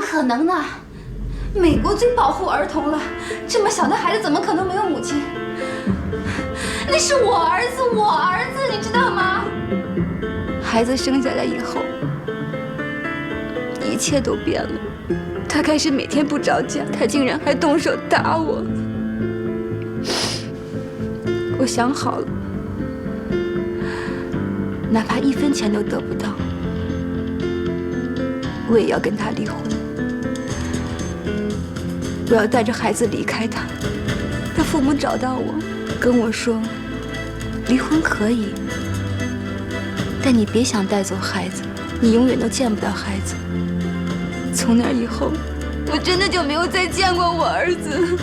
可能呢？美国最保护儿童了，这么小的孩子怎么可能没有母亲？那是我儿子，我儿子，你知道吗？孩子生下来以后，一切都变了。他开始每天不着家，他竟然还动手打我。我想好了，哪怕1分钱都得不到，我也要跟他离婚。我要带着孩子离开他。他父母找到我，跟我说，离婚可以，但你别想带走孩子，你永远都见不到孩子。从那以后，我真的就没有再见过我儿子。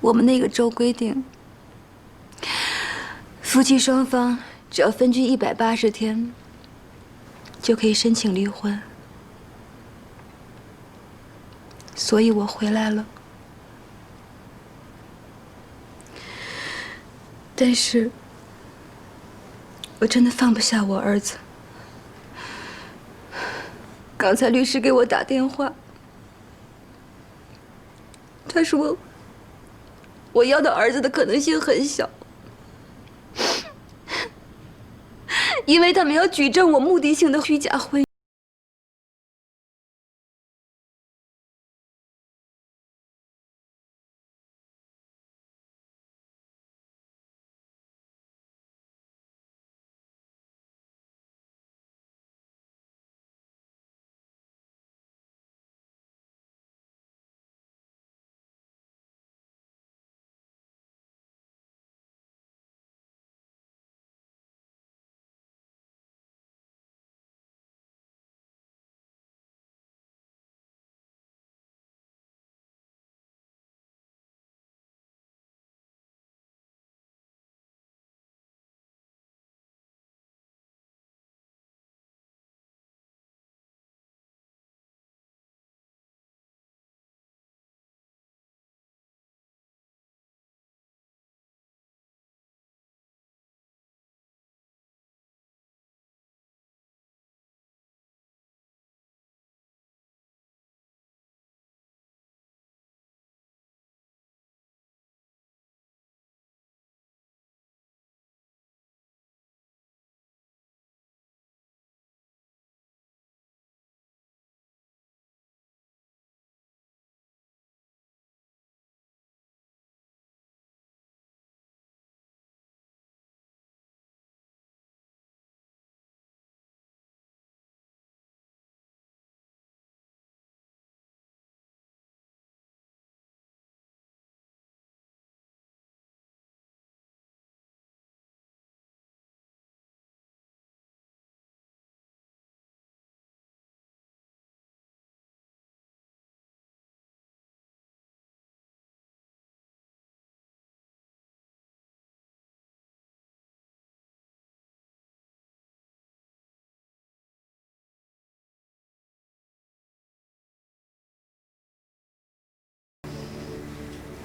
我们那个州规定，夫妻双方只要分居180天，就可以申请离婚。所以我回来了。但是，我真的放不下我儿子。刚才律师给我打电话，他说我要到儿子的可能性很小，因为他们要举证我目的性的虚假婚姻。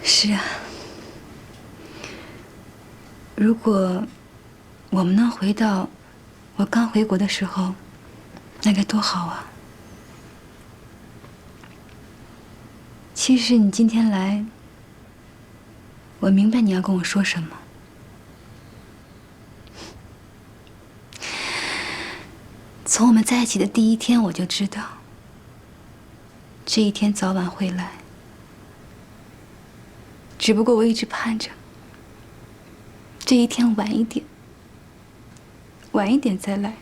是啊，如果我们能回到我刚回国的时候，那该多好啊！其实你今天来，我明白你要跟我说什么。从我们在一起的第1天，我就知道，这一天早晚会来。只不过我一直盼着这一天晚一点，晚一点再来。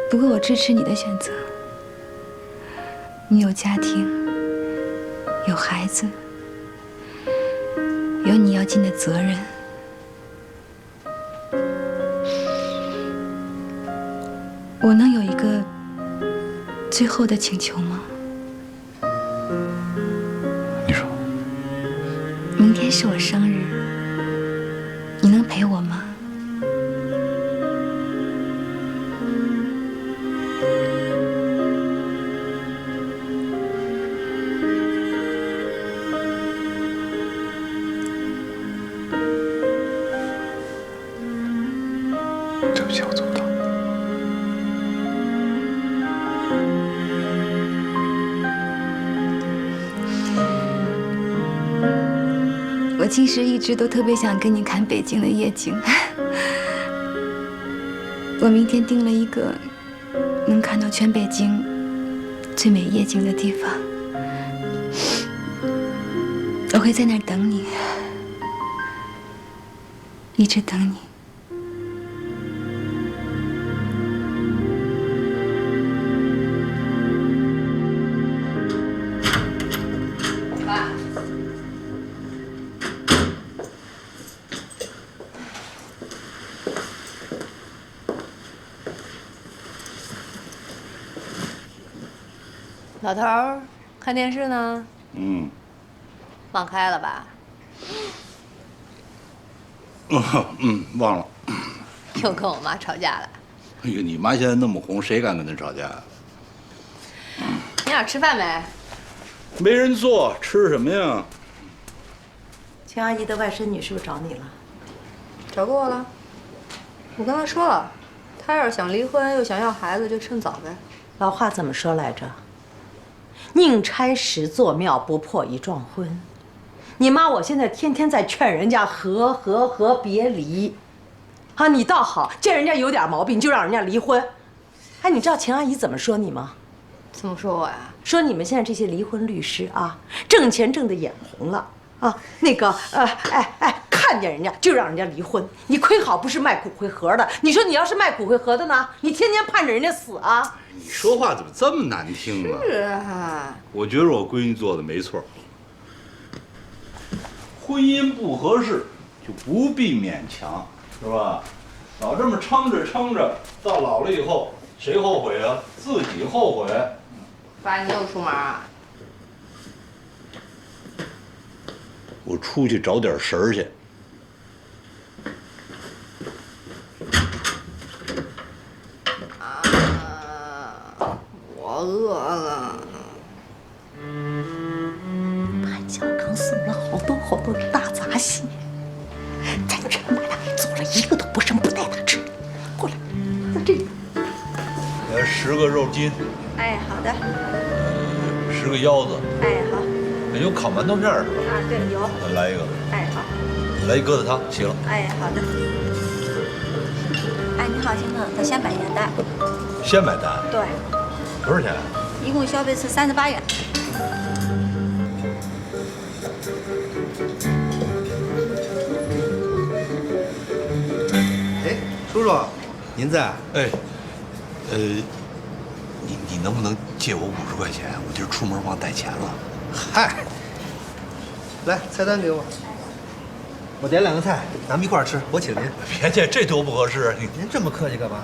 不过我支持你的选择。你有家庭，有孩子，有你要尽的责任。我能有一个最后的请求吗？你说。明天是我生日，你能陪我吗？我其实一直都特别想跟你看北京的夜景。我明天订了一个能看到全北京最美夜景的地方，我会在那儿等你，一直等你。爸，老头儿看电视呢？忘开了吧？忘了。又跟我妈吵架了。哎呦，你妈现在那么红，谁敢跟她吵架？你俩吃饭没？没人做，吃什么呀？秦阿姨的外甥女是不是找你了？找过我了。我跟她说了，她要是想离婚又想要孩子，就趁早呗。老话怎么说来着？宁拆十座庙，不破一桩婚。你妈我现在天天在劝人家和别离，啊，你倒好，见人家有点毛病就让人家离婚。哎，你知道秦阿姨怎么说你吗？怎么说我呀？说你们现在这些离婚律师啊，挣钱挣得眼红了啊，看见人家就让人家离婚。你亏好不是卖骨灰盒的，你说你要是卖骨灰盒的呢，你天天盼着人家死啊？你说话怎么这么难听呢？是啊，我觉得我闺女做的没错。婚姻不合适就不必勉强，是吧？老这么撑着，到老了以后谁后悔啊？自己后悔。爸，你又出门啊？我出去找点食儿去。我饿了。潘小刚送了好多大闸蟹，咱全把它给做了，一个都不剩，不带他吃。过来，这个。 10个肉筋，哎，好的。 10个腰子，哎，好。有烤馒头片是吧？啊，对，有。来一个。哎，好。来一疙瘩汤，行了。哎，好的。哎，你好，先生，他先买烟单。先买单？对。多少钱？一共消费是38元。哎，叔叔，您在？哎，你能不能借我50块钱？我今儿出门忘带钱了。嗨，来，菜单给我。我点2个菜，咱们一块儿吃，我请您。别介，这多不合适。您这么客气干嘛？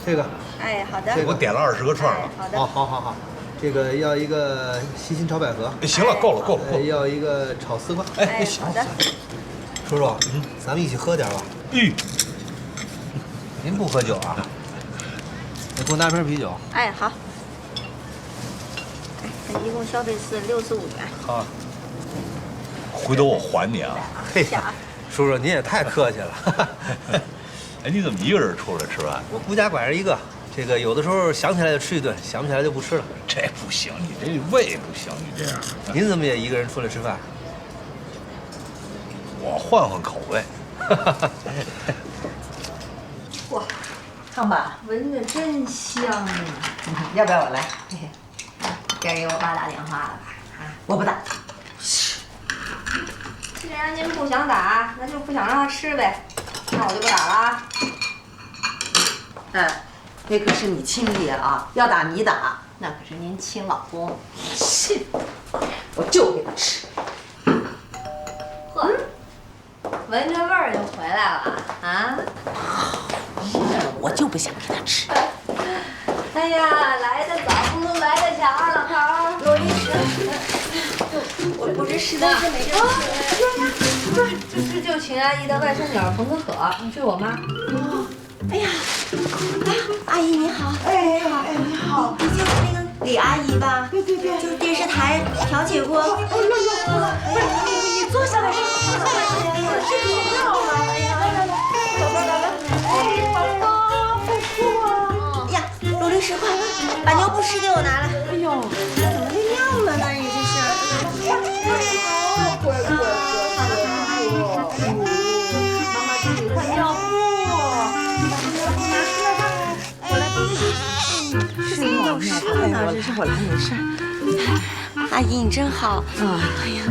这个，哎，好的。我点了20个串了。好的。好。这个要一个西芹炒百合。行了，够了。要一个炒丝瓜。哎，好的。叔叔，咱们一起喝点吧。您不喝酒啊？你给我拿瓶啤酒。哎，好。哎，他一共消费是65元。好。回头我还你啊。嘿，叔叔您也太客气了。哎，你怎么一个人出来吃饭？我孤家寡人一个，这个有的时候想起来就吃一顿，想不起来就不吃了。这不行，你这胃不行，你这样。您怎么也一个人出来吃饭？我换口味。哇，汤吧，闻着真香啊！要不要我来？该给我爸打电话了吧？啊，我不打。既然您不想打，那就不想让他吃呗。那我就不打了啊。那可是你亲爹啊，要打你打。那可是您亲老公。是，我就给他吃。呵，闻着味儿就回来了啊！我就不想给他吃。哎呀，来得早不如来得巧啊，老头儿。罗律师，我这实在是没地儿吃。就秦阿姨的外甥女儿冯可可，就是我妈。哎呀，阿姨你好。哎，你好。你就是那个李阿姨吧？对，就是电视台调解过。你坐下来说。睡觉了。哎呀，来，宝宝，快坐。呀，罗律师，快把尿不湿给我拿来。哎呦，怎么尿了呢？你这是？乖。事，我来，没事。阿姨，你真好。哎呀，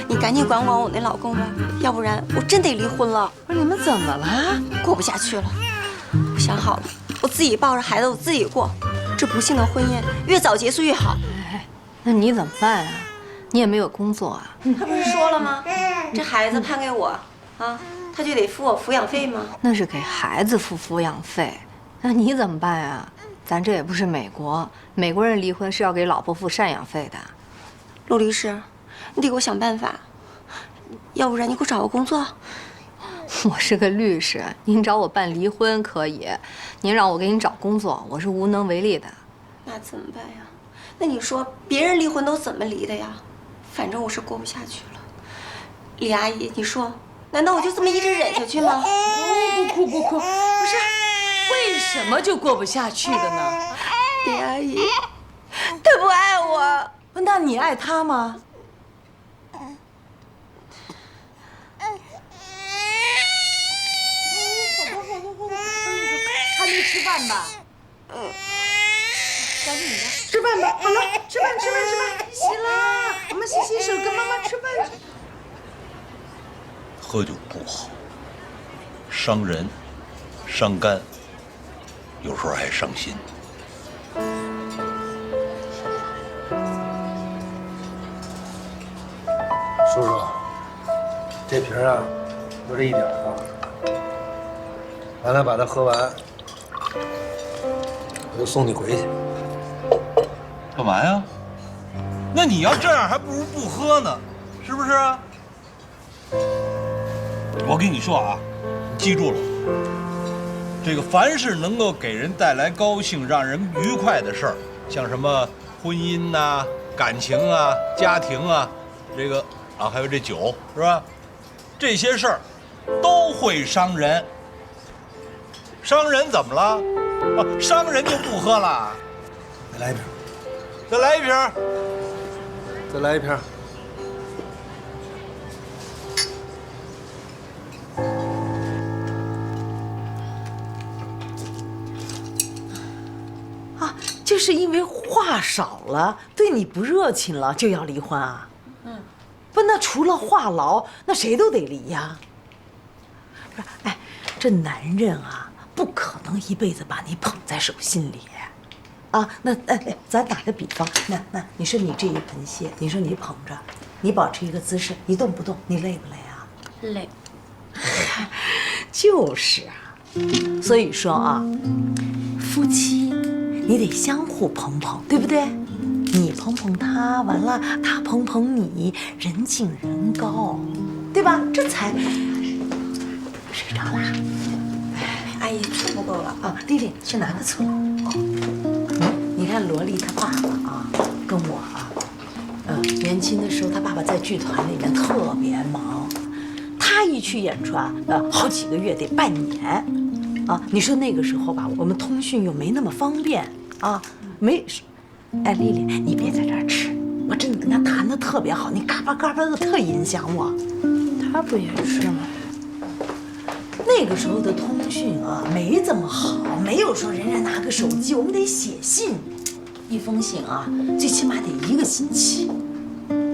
你赶紧管管我那老公吧，要不然我真得离婚了。不是你们怎么了？过不下去了。我想好了，我自己抱着孩子，我自己过。这不幸的婚姻越早结束越好。哎，那你怎么办啊？你也没有工作啊。他不是说了吗？这孩子判给我啊，他就得付我抚养费吗？那是给孩子付抚养费，那你怎么办呀？咱这也不是美国，美国人离婚是要给老婆付赡养费的。陆律师，你得给我想办法，要不然你给我找个工作。我是个律师，您找我办离婚可以，您让我给你找工作，我是无能为力的。那怎么办呀？那你说别人离婚都怎么离的呀？反正我是过不下去了。李阿姨，你说，难道我就这么一直忍下去吗？不哭，不是，为什么就过不下去了呢？李阿姨，他不爱我。那你爱他吗？还没吃饭吧？赶紧的，吃饭吧。好了，吃饭，洗啦，我们洗洗手，跟妈妈吃饭去。喝酒不好，伤人，伤肝，有时候还伤心。叔叔，这瓶啊，就这一点啊，完了把它喝完，我就送你回去。干嘛呀？那你要这样，还不如不喝呢，是不是啊？我跟你说啊，你记住了，这个凡是能够给人带来高兴、让人愉快的事儿，像什么婚姻呐、感情啊、家庭啊，这个啊，还有这酒，是吧？这些事儿都会伤人。伤人怎么了？啊，伤人就不喝了。再来一瓶，再来一瓶。再来一瓶。啊，就是因为话少了，对你不热情了，就要离婚啊？不，那除了话痨，那谁都得离呀。不是，哎，这男人啊，不可能一辈子把你捧在手心里。啊，那咱打个比方，那你说你这一盆蟹，你说你捧着，你保持一个姿势，一动不动，你累不累啊？累。就是啊，所以说啊，夫妻你得相互捧捧，对不对？你捧捧他，完了他捧捧你，人近人高，对吧？这才睡着啦。阿姨，醋不够了啊，丽丽去拿个醋。你看罗丽她爸爸啊，跟我啊，年轻的时候他爸爸在剧团里面特别忙，他一去演出啊，好几个月得半年，啊，你说那个时候吧，我们通讯又没那么方便啊，没，哎，丽丽你别在这儿吃，我真的跟他谈的特别好，你嘎巴嘎巴的特影响我。他不也是吗？那个时候的通讯啊，没这么好，没有说人家拿个手机，我们得写信，一封信啊，最起码得1个星期。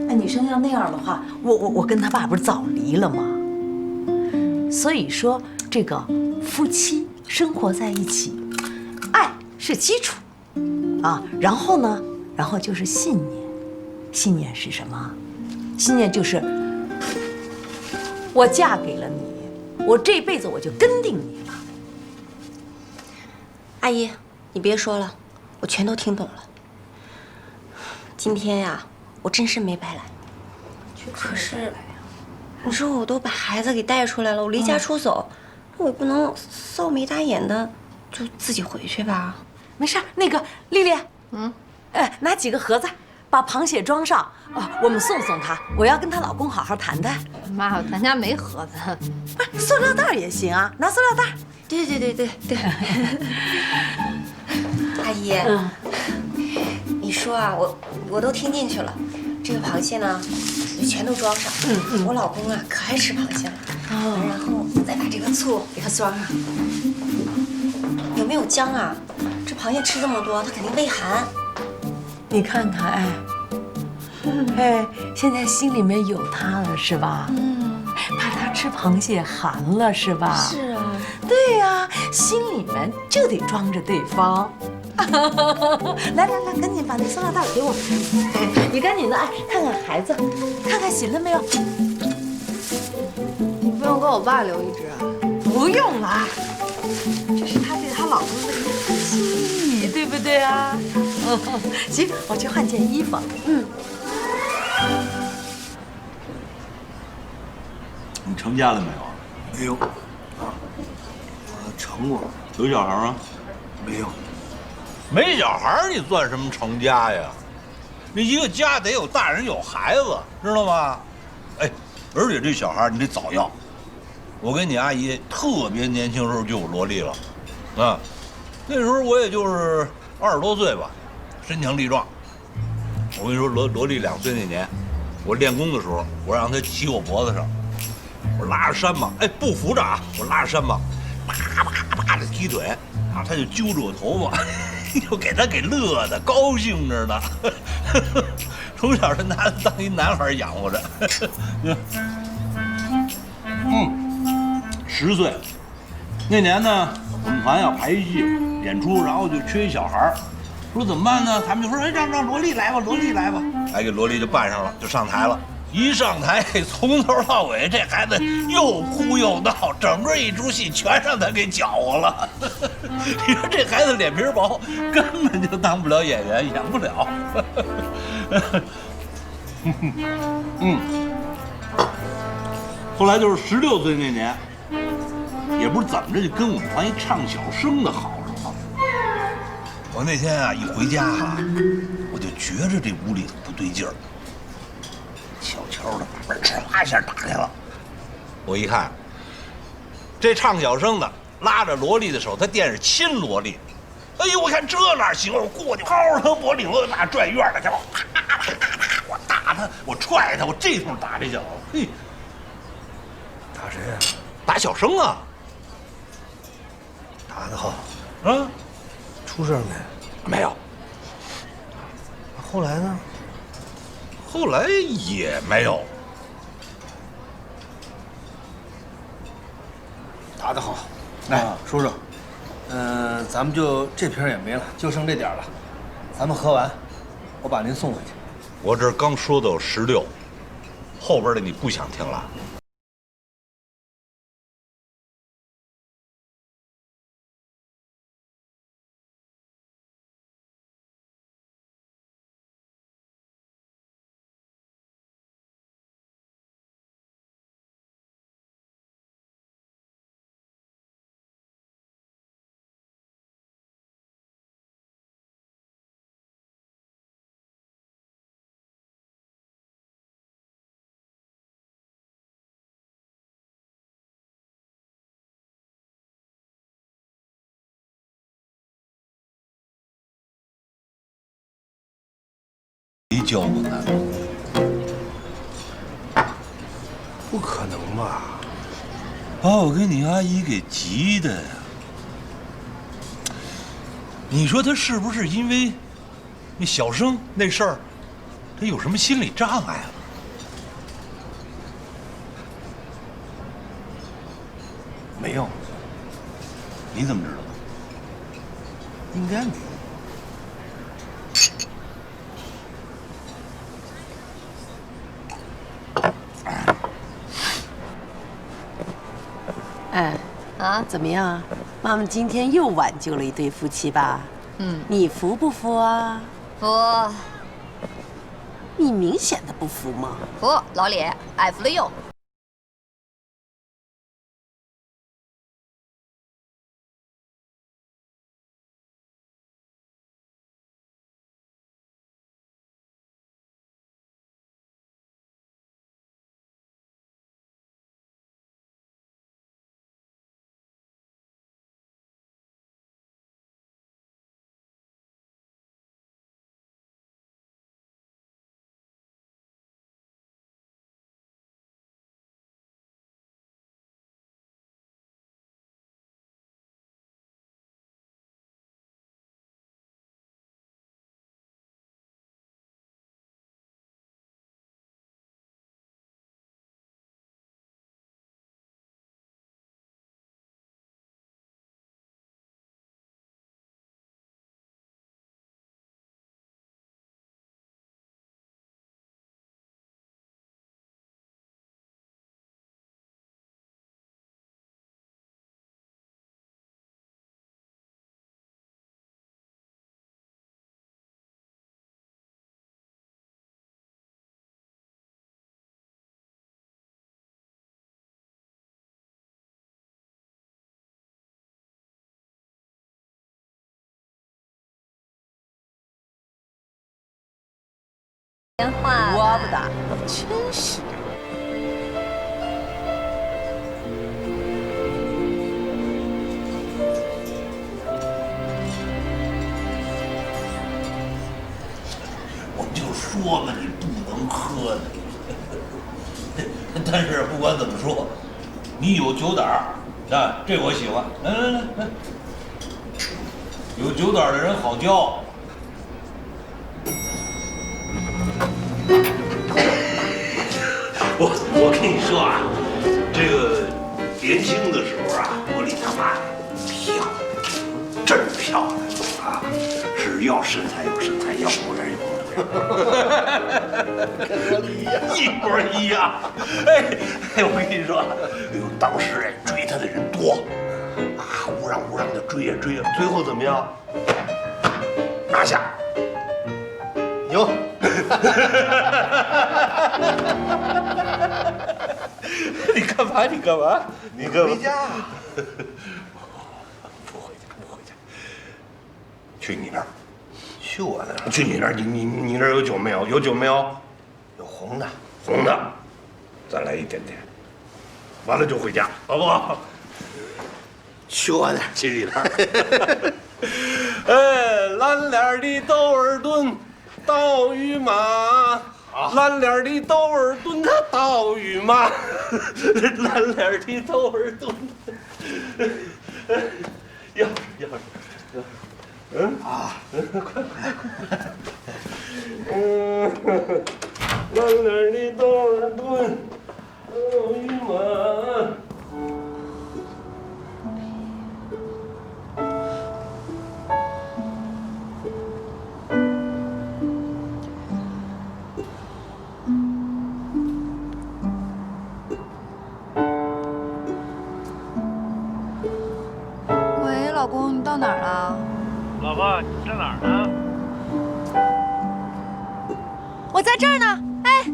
哎，你说要那样的话，我跟他爸不是早离了吗？所以说，这个夫妻生活在一起，爱是基础啊，然后呢，然后就是信念，信念是什么？信念就是我嫁给了你。我这辈子我就跟定你了。阿姨，你别说了，我全都听懂了。今天呀，我真是没白来。可是，你说我都把孩子给带出来了，我离家出走，我也不能臊眉大眼的就自己回去吧？没事，那个丽丽，拿几个盒子，把螃蟹装上啊，我们送送她。我要跟她老公好好谈谈。妈，咱家没盒子。不是，塑料袋也行啊，拿塑料袋。对。阿姨，你说啊，我都听进去了。这个螃蟹呢，就全都装上。我老公啊，可爱吃螃蟹了。然后再把这个醋给它装上。有没有姜啊？这螃蟹吃这么多，它肯定胃寒。你看看，哎，现在心里面有他了是吧？怕他吃螃蟹寒了是吧？是啊，对呀，心里面就得装着对方。来，赶紧把那塑料袋给我。你赶紧的，看看孩子，看看醒了没有？你不用给我爸留一只啊？不用了，这是他对他老公的一份心意，对不对啊？行，我去换件衣服。你成家了没有？没有，我成过，有小孩吗？没有。没小孩你算什么成家呀？你一个家得有大人有孩子，知道吗？哎，而且这小孩你得早要。我跟你阿姨特别年轻时候就有萝莉了，啊，那时候我也就是20多岁吧，身强力壮。我跟你说，萝莉2岁那年，我练功的时候，我让她骑我脖子上，我拉着山马，哎，不扶着啊，我拉着山马，啪的踢腿，啊，她就揪着我头发。就给他给乐的高兴着呢，从小就拿他当一男孩养活着。10岁那年呢，我们团要排一戏演出，然后就缺一小孩，说怎么办呢？他们就说，哎，让萝莉来吧，萝莉来吧，哎，给萝莉就扮上了，就上台了。一上台，从头到尾，这孩子又哭又闹，整个一出戏全让他给搅和了。你说这孩子脸皮薄，根本就当不了演员，演不了。后来就是16岁那年，也不知怎么着，就跟我们团一唱小生的好上了。我那天啊一回家啊，我就觉着这屋里头不对劲儿。悄悄的把门唰一下打开了，我一看，这唱小生的拉着萝莉的手，他惦着亲萝莉。哎呦，我看这哪行？我过去薅着他脖领子，那转院的去，我打他，我踹他，我这通打这小子，嘿，打谁呀？打小生啊！打得好，啊，出事没？没有，后来呢？后来也没有。打得好，来，叔叔，咱们就这瓶也没了，就剩这点了，咱们喝完，我把您送回去。我这刚说到16，后边的你不想听了？没交过男朋友？不可能吧？把我跟你阿姨给急的呀！你说她是不是因为那小生那事儿，她有什么心理障碍了？没有，你怎么知道的？应该没有。哎，怎么样？妈妈今天又挽救了一对夫妻吧？你服不服啊？服你明显的不服嘛。服，老李，爱服的用。电话。我不打，真是。我就说了，你不能喝的。但是不管怎么说，你有酒胆儿啊，这我喜欢。来，有酒胆的人好交。我跟你说啊，这个年轻的时候啊，我李他妈漂亮，真漂亮啊！是要身材有身材，要模样有模样。跟我一模一样。哎，我跟你说，哎呦，当时哎追他的人多，啊，乌嚷的追呀，最后怎么样？拿下。牛。你干嘛？回家。不回家。去你那儿。去我那儿。去你那儿，你那儿有酒没有？有酒没有？有红的。红的，再来一点点。完了就回家，好不好？去我那儿。去你那儿。哎，蓝脸的窦尔敦，刀与马。蓝脸的窦尔敦，他刀与马。蓝脸的窦尔敦。钥匙。快！蓝脸的窦尔敦，刀与马。喂，老公，你到哪儿了？老婆，你在哪儿呢？我在这儿呢。哎，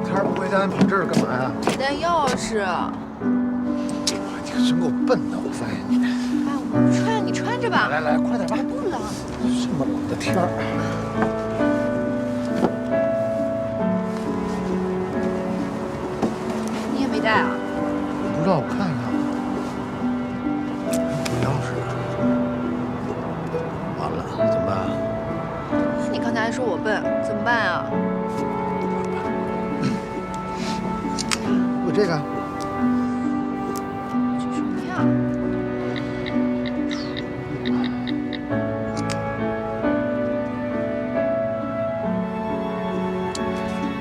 天不回家，你跑这儿干嘛呀？带钥匙。你可真够笨的，我发现你。哎，我不穿，你穿着吧。来，快点吧。不冷。这么冷的天儿。你也没带啊？不知道，我看一看。我钥匙呢？完了，怎么办？你刚才还说我笨，怎么办啊？我这个。这什么呀？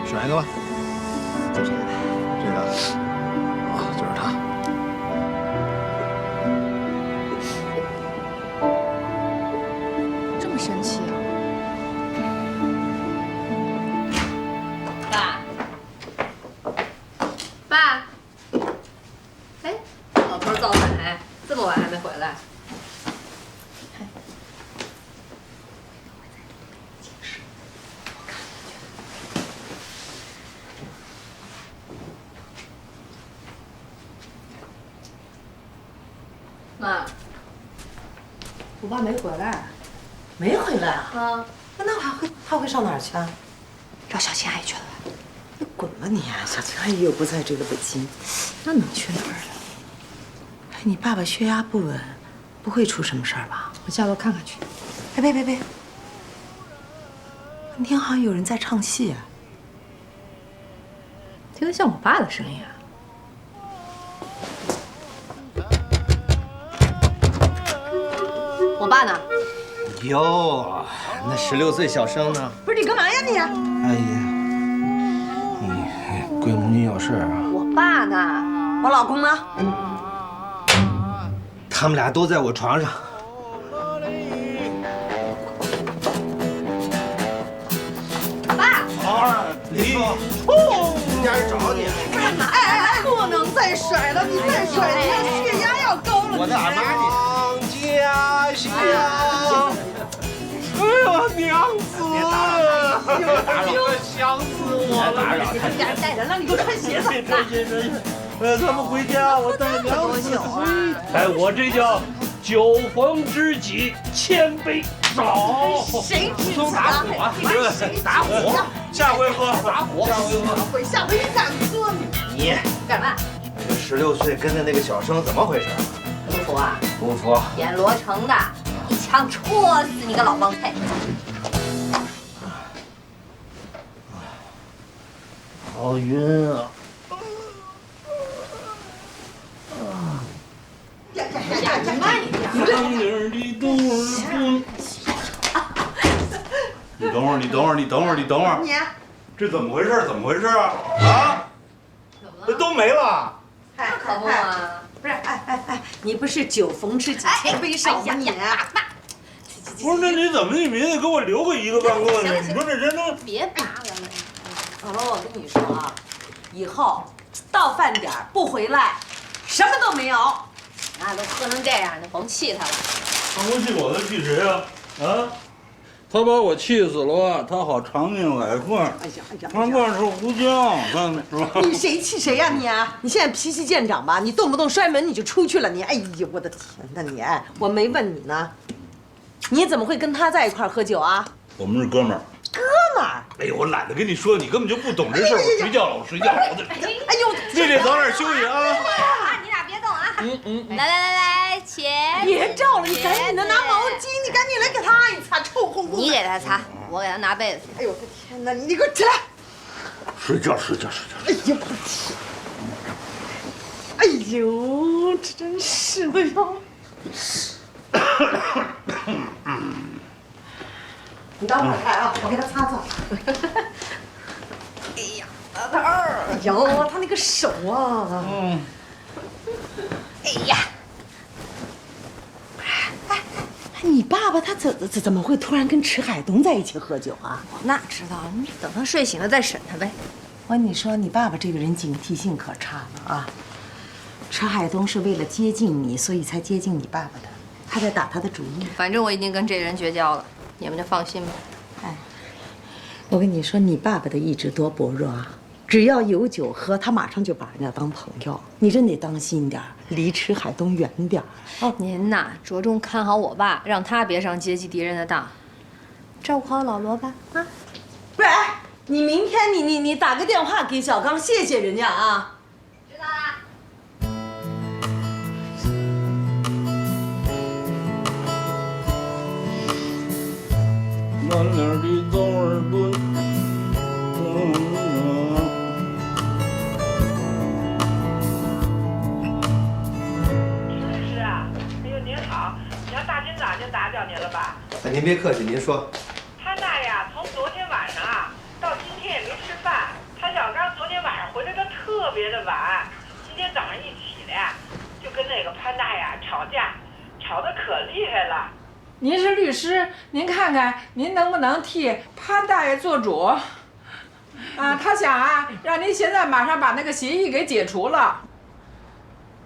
选一个吧。就这个吧。这个。啊，就是它。这么神奇啊！爸，哎，老头造反，这么晚还没回来？妈，我爸没回来。没回来啊？啊，那他会上哪儿去啊？找小青阿姨去了吧？你滚吧你！小青阿姨又不在这个北京，那能去哪儿啊？哎，你爸爸血压不稳，不会出什么事儿吧？我下楼看看去。哎，别！那天好像有人在唱戏啊。听得像我爸的声音啊。我爸呢？哟，那16岁小生呢？不是你干嘛呀你？哎呀，你贵母女有事啊？我爸呢？我老公呢？他们俩都在我床上。好啊，你人家人找你。干嘛？哎，不能再甩了！你再甩，你看血压要高了。我的俺妈你。家乡。哎呀，娘子！别打扰他，别打扰他，想死我了！打扰他。你俩人带着，让你给我穿鞋子。他们回家，我带娘子回。哎，我这叫酒逢知己千杯少。谁知都打火啊！打火，下回喝，打火，下回你敢喝你干嘛？ 16岁跟着那个小生怎么回事？不服啊？不服。演罗成的，一枪戳死你个老帮菜！好晕啊！你等会儿，你这怎么回事？怎么回事啊？啊？这都没了。可不嘛。不是，你不是酒逢知己千杯少吗？你不是，那你怎么你没得给我留个1个半个呢？你说这人都别扒拉了。老罗，我跟你说啊，以后到饭点不回来，什么都没有。那都喝成这样，你甭气他了。他不气我，他气谁呀？啊？他把我气死了，他好长命百岁。他万寿无疆，他是吧？你谁气谁呀你？你现在脾气见长吧？你动不动摔门你就出去了，你哎呦我的天哪你！我没问你呢，你怎么会跟他在一块喝酒啊？我们是哥们儿。哥们儿。哎呦，我懒得跟你说，你根本就不懂这事儿。我睡觉了，我睡觉了。哎呦，丽丽早点休息啊。你俩别动啊！来，钱。别照了，你赶紧的拿毛巾，你赶紧来给他擦一擦，臭烘烘。你给他擦，我给他拿被子。哎呦我的天哪！你给我起来！睡觉。哎呦我的天！哎呦，这真是的哟！你等会儿开啊，我给他擦擦。哎呀，老头儿！哎呦，他那个手啊！哎呀！你爸爸他怎么会突然跟迟海东在一起喝酒啊？我哪知道？你等他睡醒了再审他呗。我跟你说，你爸爸这个人警惕性可差了啊！迟海东是为了接近你，所以才接近你爸爸的，他在打他的主意。反正我已经跟这人绝交了，你们就放心吧。哎，我跟你说，你爸爸的意志多薄弱啊！只要有酒喝，他马上就把人家当朋友。你真得当心点儿，离迟海东远点儿。哦，您呐，着重看好我爸，让他别上阶级敌人的当，照顾好老罗吧。啊，不是，哎，你明天你打个电话给小刚，谢谢人家啊。知道啦。满脸的枣儿墩。律师啊，哎呦您好，娘大清早就打搅您了吧？哎，您别客气，您说。潘大爷从昨天晚上啊到今天也没吃饭，他小刚昨天晚上回来的特别的晚，今天早上一起来就跟那个潘大爷吵架，吵得可厉害了。您是律师，您看看您能不能替潘大爷做主？啊，他想啊，让您现在马上把那个协议给解除了。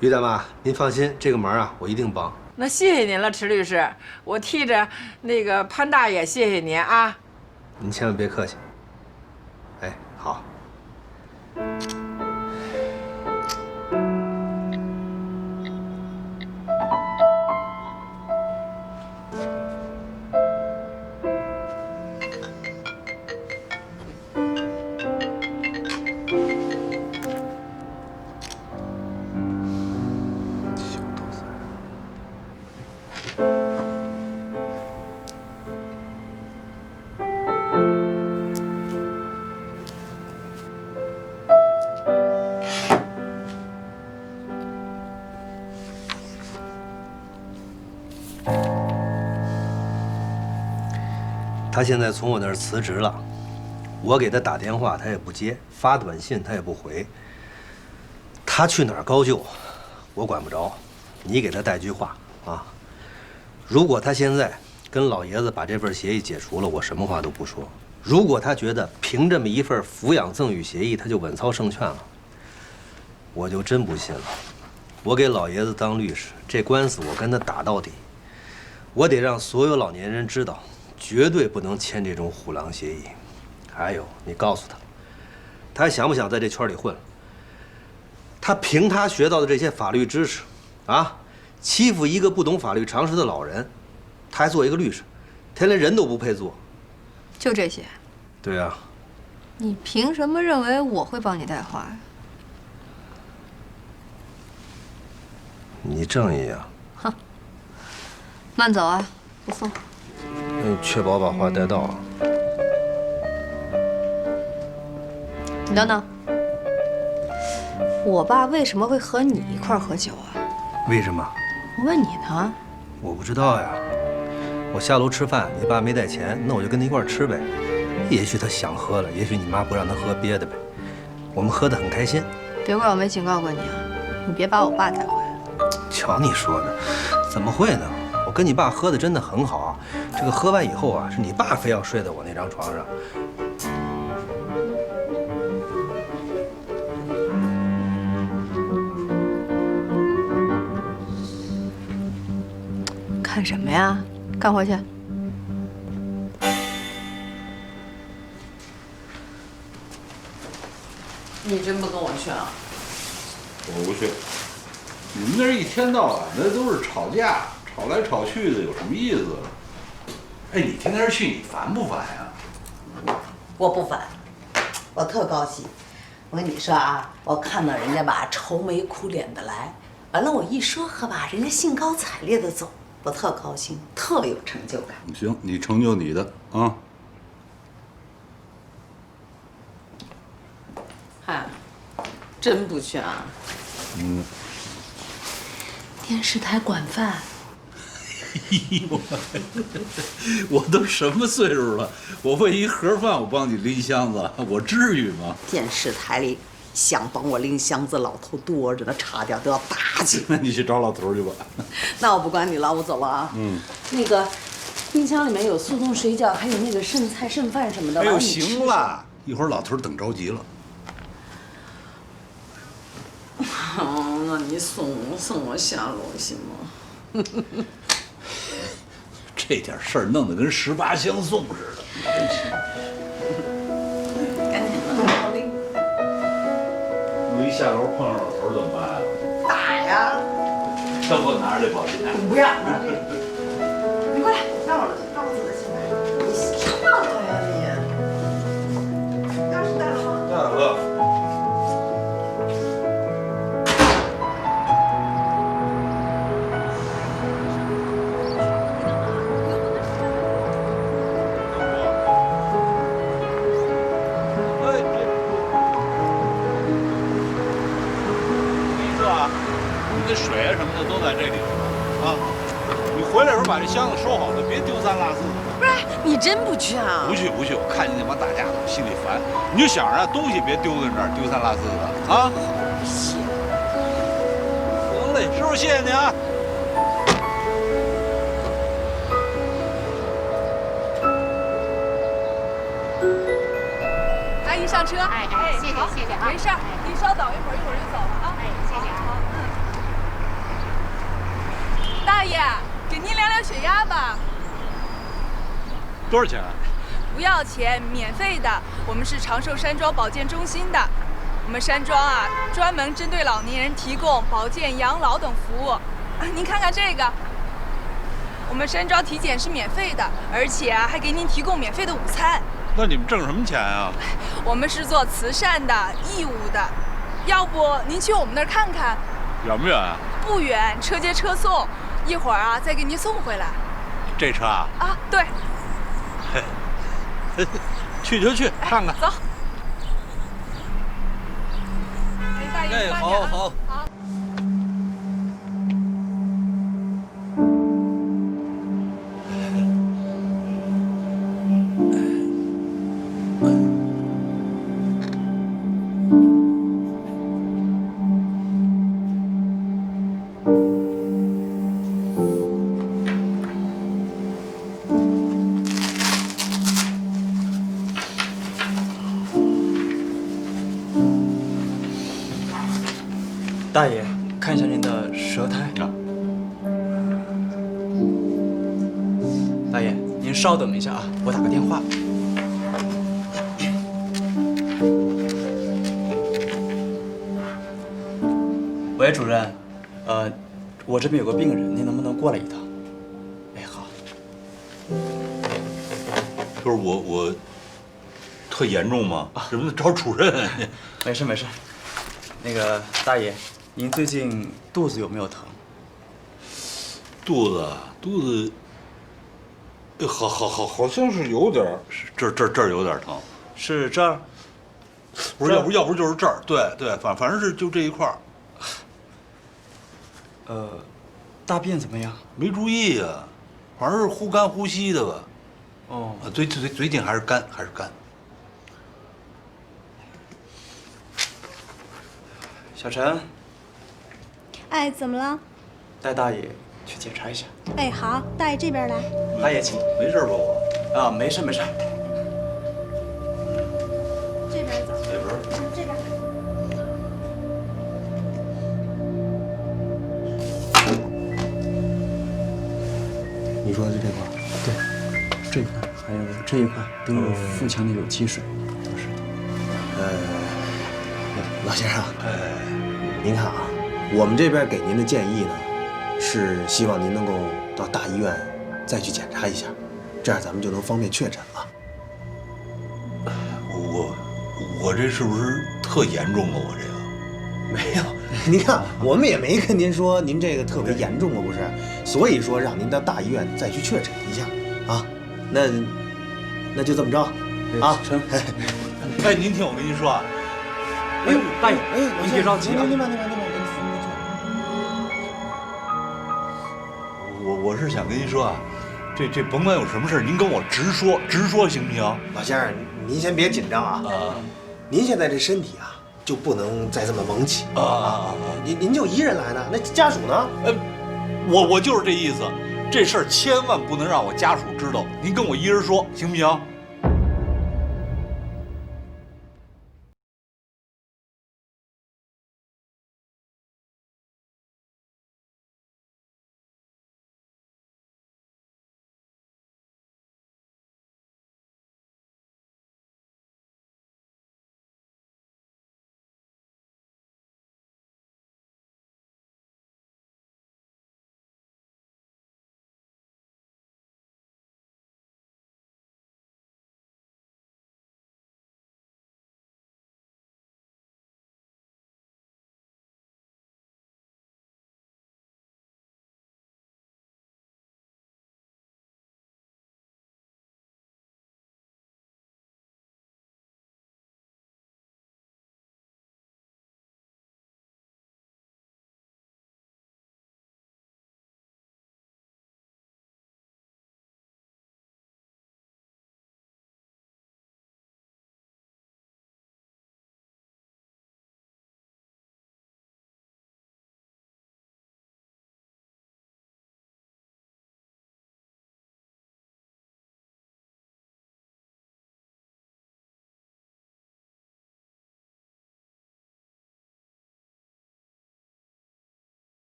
于大妈，您放心，这个忙啊，我一定帮。那谢谢您了，迟律师，我替着那个潘大爷谢谢您啊。您千万别客气。哎，好。他现在从我那儿辞职了，我给他打电话他也不接，发短信他也不回。他去哪儿高就，我管不着。你给他带句话啊，如果他现在跟老爷子把这份协议解除了，我什么话都不说。如果他觉得凭这么一份抚养赠与协议他就稳操胜券了，我就真不信了。我给老爷子当律师，这官司我跟他打到底。我得让所有老年人知道，绝对不能签这种虎狼协议。还有，你告诉他，他还想不想在这圈里混？他凭他学到的这些法律知识，啊，欺负一个不懂法律常识的老人，他还做一个律师，他连人都不配做。就这些？对啊。你凭什么认为我会帮你带话呀？你正义啊！哼，慢走啊，不送。那你确保把话带到啊。你等等，我爸为什么会和你一块儿喝酒啊？为什么？我问你呢。我不知道呀。我下楼吃饭，你爸没带钱，那我就跟他一块儿吃呗。也许他想喝了，也许你妈不让他喝别的呗。我们喝得很开心。别怪我没警告过你啊！你别把我爸带回来。瞧你说的，怎么会呢？我跟你爸喝的真的很好啊。这个喝完以后啊，是你爸非要睡在我那张床上。看什么呀？干活去。你真不跟我去啊？我不去。你们那儿一天到晚的都是吵架，吵来吵去的，有什么意思？哎，你天天去，你烦不烦呀？我不烦，我特高兴。我跟你说啊，我看到人家吧愁眉苦脸的来，完了我一说和吧，人家兴高采烈的走，我特高兴，特有成就感。行，你成就你的啊。嗨，真不去啊？电视台管饭。哎呦，我都什么岁数了？我为一盒饭，我帮你拎箱子，我至于吗？电视台里想帮我拎箱子老头多着呢，差点都要打起来。那你去找老头去吧。那我不管你了，我走了啊。那个冰箱里面有速冻水饺，还有那个剩菜剩饭什么的。哎呦，行了，一会儿老头等着急了。那你送我下楼行吗？这点事儿弄得跟18相送似的，真是。赶紧的，我拎。我一下楼碰上老头怎么办啊？打呀！让我拿着这保险。不要拿这个。你过来，让我走着行吗？你上来呀你！钥匙带了吗？带了。水啊什么的都在这里头啊！你回来的时候把这箱子收好了，别丢三落四的。不是，你真不去啊？不去，我看见那帮大家伙心里烦。你就想着东西别丢在这儿，丢三落四的啊！行嘞，师傅谢谢你啊！阿姨上车。哎，谢谢谢谢啊！没事儿，您稍等一会儿就走了啊。哎，谢谢啊。大爷，给您量量血压吧。多少钱啊？不要钱，免费的。我们是长寿山庄保健中心的。我们山庄啊，专门针对老年人提供保健、养老等服务。您看看这个，我们山庄体检是免费的，而且啊，还给您提供免费的午餐。那你们挣什么钱啊？我们是做慈善的、义务的。要不您去我们那儿看看？远不远啊？不远，车接车送。一会儿啊，再给您送回来。这车啊？啊，对。去就去，看看。走。哎，大爷，好。好。大爷，看一下您的舌苔。大爷，您稍等一下啊，我打个电话。喂，主任，我这边有个病人，您能不能过来一趟？哎，好。不是我特严重吗？什么找主任？没事没事。那个大爷，您最近肚子有没有疼？肚子，好像是有点儿，这儿有点疼。是这儿？不是，要不就是这儿。对，反正是就这一块儿。大便怎么样？没注意啊，反正是忽干忽稀的吧。哦，最近还是干。小陈，哎，怎么了？带大爷去检查一下。哎，好，大爷这边来。大爷请。没事吧我？啊，没事。这边走。这边。这边。你说的是这块？对，这块还有这一块都有腹腔内有积水。是。老先生，您看啊，我们这边给您的建议呢，是希望您能够到大医院再去检查一下，这样咱们就能方便确诊了。我这是不是特严重啊？我这个没有，您看我们也没跟您说您这个特别严重啊，不是？所以说让您到大医院再去确诊一下啊。那就这么着啊。成。哎，您听我跟您说啊。哎呦，大爷，您别着急啊。您慢。我是想跟您说啊，这甭管有什么事您跟我直说行不行？老先生，您先别紧张啊。您现在这身体啊，就不能再这么猛起啊。您就一人来的，那家属呢？我就是这意思，这事儿千万不能让我家属知道，您跟我一人说行不行？